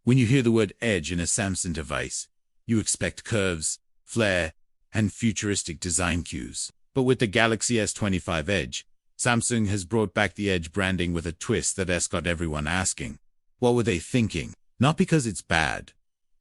When you hear the word edge in a Samsung device, you expect curves, flair, and futuristic design cues. But with the Galaxy S25 Edge, Samsung has brought back the Edge branding with a twist that has got everyone asking, what were they thinking? Not because it's bad,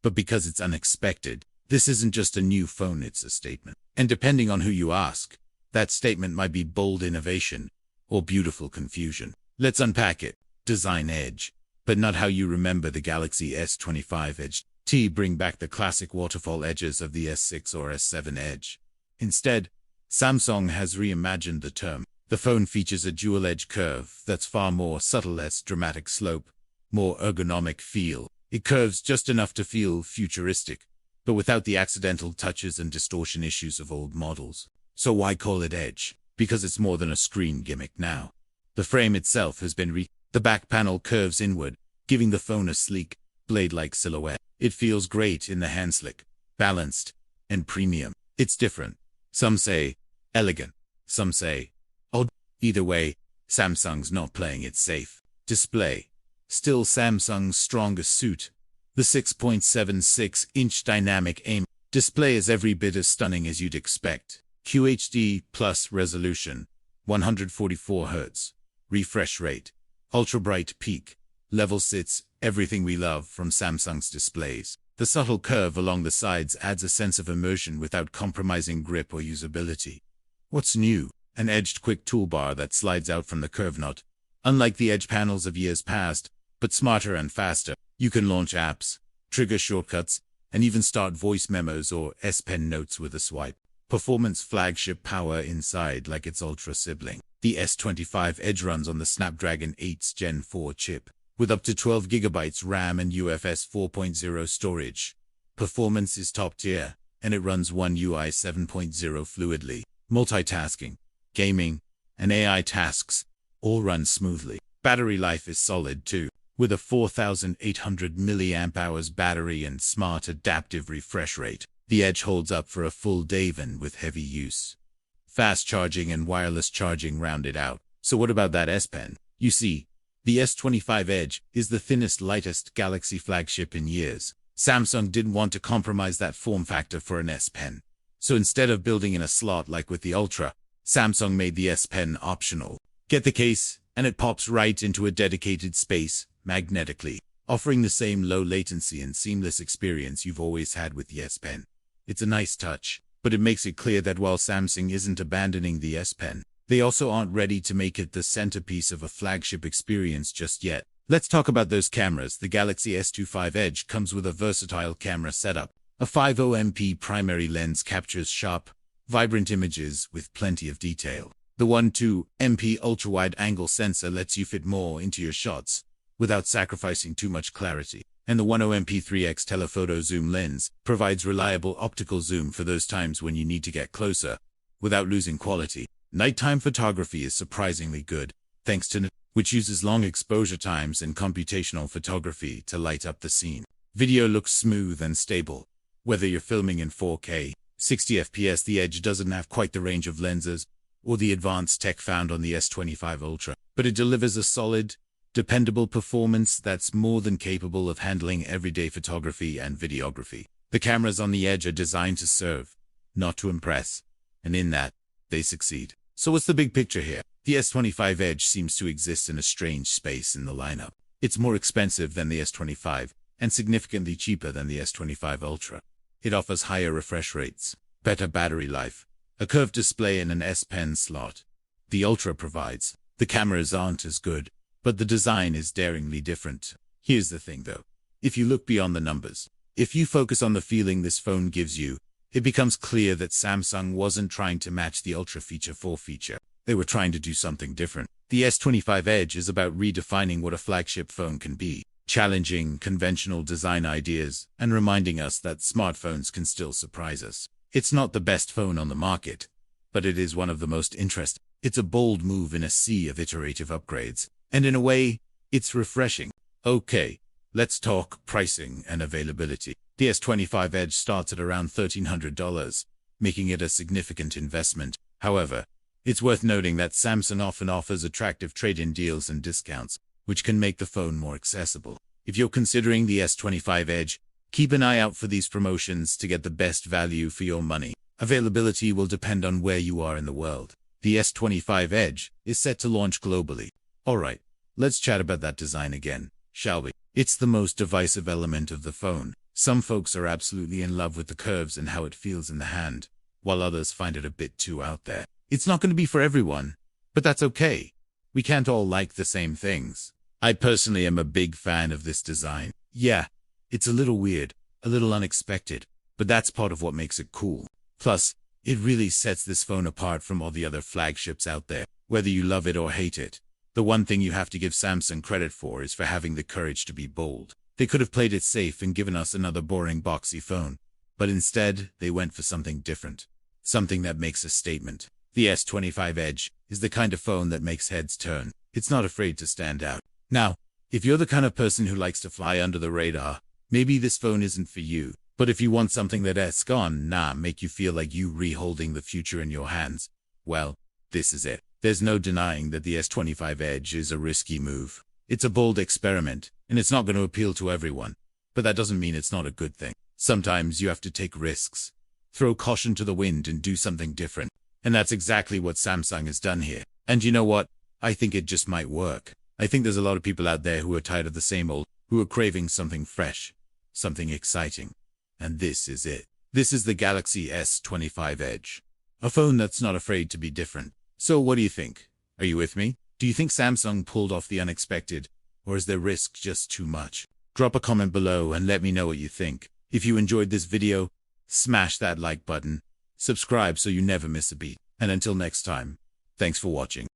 but because it's unexpected. This isn't just a new phone, it's a statement. And depending on who you ask, that statement might be bold innovation or beautiful confusion. Let's unpack it. Design edge, but not how you remember the Galaxy S25 Edge. Bring back the classic waterfall edges of the S6 or S7 Edge. Instead, Samsung has reimagined the term. The phone features a dual-edge curve that's far more subtle, less dramatic slope, more ergonomic feel. It curves just enough to feel futuristic, but without the accidental touches and distortion issues of old models. So why call it Edge? Because it's more than a screen gimmick now. The frame itself has been The back panel curves inward, giving the phone a sleek, blade-like silhouette. It feels great in the hand, slick, balanced, and premium. It's different. Some say elegant, some say old. Either way, Samsung's not playing it safe. Display. Still Samsung's strongest suit. The 6.76-inch dynamic AMOLED display is every bit as stunning as you'd expect. QHD plus resolution, 144 Hz. Refresh rate, ultra bright peak. Level sits, everything we love from Samsung's displays. The subtle curve along the sides adds a sense of immersion without compromising grip or usability. What's new? An edged quick toolbar that slides out from the curve knot. Unlike the Edge panels of years past, but smarter and faster. You can launch apps, trigger shortcuts, and even start voice memos or S Pen notes with a swipe. Performance Flagship power inside like its Ultra sibling. The S25 Edge runs on the Snapdragon 8's Gen 4 chip, with up to 12 GB RAM and UFS 4.0 storage. Performance is top tier, and it runs One UI 7.0 fluidly. Multitasking, gaming, and AI tasks all run smoothly. Battery life is solid too, with a 4,800 mAh battery and smart adaptive refresh rate. The Edge holds up for a full day even with heavy use. Fast charging and wireless charging round it out. So what about that S Pen? You see, the S25 Edge is the thinnest, lightest Galaxy flagship in years. Samsung didn't want to compromise that form factor for an S Pen. So instead of building in a slot like with the Ultra, Samsung made the S Pen optional. Get the case, and it pops right into a dedicated space, magnetically, offering the same low latency and seamless experience you've always had with the S Pen. It's a nice touch, but it makes it clear that while Samsung isn't abandoning the S Pen, they also aren't ready to make it the centerpiece of a flagship experience just yet. Let's talk about those cameras. The Galaxy S25 Edge comes with a versatile camera setup. A 50MP primary lens captures sharp, vibrant images with plenty of detail. The 12MP ultra-wide-angle sensor lets you fit more into your shots without sacrificing too much clarity. And the 10MP 3x telephoto zoom lens provides reliable optical zoom for those times when you need to get closer without losing quality. Nighttime photography is surprisingly good, thanks to which uses long exposure times and computational photography to light up the scene. Video looks smooth and stable. Whether you're filming in 4K, 60 FPS, the Edge doesn't have quite the range of lenses or the advanced tech found on the S25 Ultra, but it delivers a solid, dependable performance that's more than capable of handling everyday photography and videography. The cameras on the Edge are designed to serve, not to impress, and in that, they succeed. So what's the big picture here? The S25 Edge seems to exist in a strange space in the lineup. It's more expensive than the S25 and significantly cheaper than the S25 Ultra. It offers higher refresh rates, better battery life, a curved display and an S Pen slot. The Ultra provides. The cameras aren't as good, but the design is daringly different. Here's the thing though. If you look beyond the numbers, if you focus on the feeling this phone gives you, it becomes clear that Samsung wasn't trying to match the Ultra feature for feature. They were trying to do something different. The S25 Edge is about redefining what a flagship phone can be, challenging conventional design ideas and reminding us that smartphones can still surprise us. It's not the best phone on the market, but it is one of the most interesting. It's a bold move in a sea of iterative upgrades, and in a way, it's refreshing. Okay, let's talk pricing and availability. The S25 Edge starts at around $1,300, making it a significant investment. However, it's worth noting that Samsung often offers attractive trade-in deals and discounts, which can make the phone more accessible. If you're considering the S25 Edge, keep an eye out for these promotions to get the best value for your money. Availability will depend on where you are in the world. The S25 Edge is set to launch globally. Alright, let's chat about that design again, shall we? It's the most divisive element of the phone. Some folks are absolutely in love with the curves and how it feels in the hand, while others find it a bit too out there. It's not going to be for everyone, but that's okay. We can't all like the same things. I personally am a big fan of this design. Yeah, it's a little weird, a little unexpected, but that's part of what makes it cool. Plus, it really sets this phone apart from all the other flagships out there, whether you love it or hate it. The one thing you have to give Samsung credit for is for having the courage to be bold. They could have played it safe and given us another boring boxy phone, but instead, they went for something different. Something that makes a statement. The S25 Edge is the kind of phone that makes heads turn. It's not afraid to stand out. Now, if you're the kind of person who likes to fly under the radar, maybe this phone isn't for you. But if you want something that's gonna make you feel like you re-holding the future in your hands, well, this is it. There's no denying that the S25 Edge is a risky move. It's a bold experiment, and it's not going to appeal to everyone. But that doesn't mean it's not a good thing. Sometimes you have to take risks, throw caution to the wind and do something different. And that's exactly what Samsung has done here. And you know what? I think it just might work. I think there's a lot of people out there who are tired of the same old, who are craving something fresh, something exciting. And this is it. This is the Galaxy S25 Edge. A phone that's not afraid to be different. So what do you think? Are you with me? Do you think Samsung pulled off the unexpected? Or is their risk just too much? Drop a comment below and let me know what you think. If you enjoyed this video, smash that like button. Subscribe so you never miss a beat. And until next time, thanks for watching.